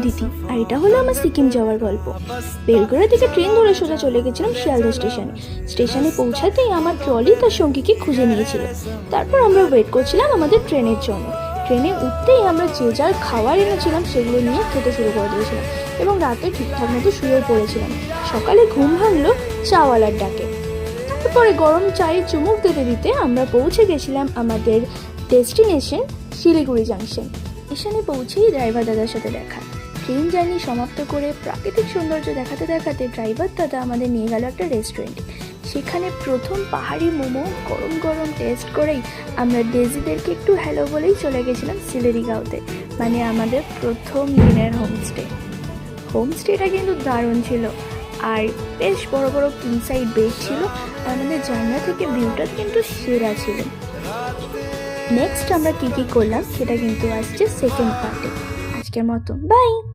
অদিতি, আর এটা হলো আমার সিকিম যাওয়ার গল্প। বেলঘড়া থেকে ট্রেন ধরে সোজা চলে গেছিলাম শিয়ালদা স্টেশনে পৌঁছাতেই আমার ট্রলি তার সঙ্গীকে খুঁজে নিয়েছিল। তারপর আমরা ওয়েট করছিলাম আমাদের ট্রেনের জন্য। ট্রেনে উঠতেই আমরা যে যার খাবার এনেছিলাম সেগুলো নিয়ে খেতে শুরু করে দিয়েছিলাম এবং রাতে ঠিকঠাক মতো শুয়েও পড়েছিলাম। সকালে ঘুম ভাঙলো চাওয়ালার ডাকে। তারপরে গরম চায়ে চুমুক দিতে দিতে আমরা পৌঁছে গেছিলাম আমাদের ডেস্টিনেশন শিলিগুড়ি জাংশন। স্টেশনে পৌঁছেই ড্রাইভার দাদার সাথে দেখা। ট্রেন জার্নি সমাপ্ত করে প্রাকৃতিক সৌন্দর্য দেখাতে দেখাতে ড্রাইভার দাদা আমাদের নিয়ে গেল একটা রেস্টুরেন্টে। সেখানে প্রথম পাহাড়ি মোমো গরম গরম টেস্ট করেই আমরা ডেজিদেরকে একটু হ্যালো বলেই চলে গেছিলাম সিলেরিগাঁওতে, মানে আমাদের প্রথম দিনের হোমস্টেটা কিন্তু দারুণ ছিল আর বেশ বড় বড় কিং সাইড বেড ছিল আর আমাদের জানলা থেকে ভিউটা কিন্তু সেরা ছিল। নেক্সট আমরা কী কী করলাম সেটা কিন্তু আসছে সেকেন্ড পার্টে। আজকের মতো বাই।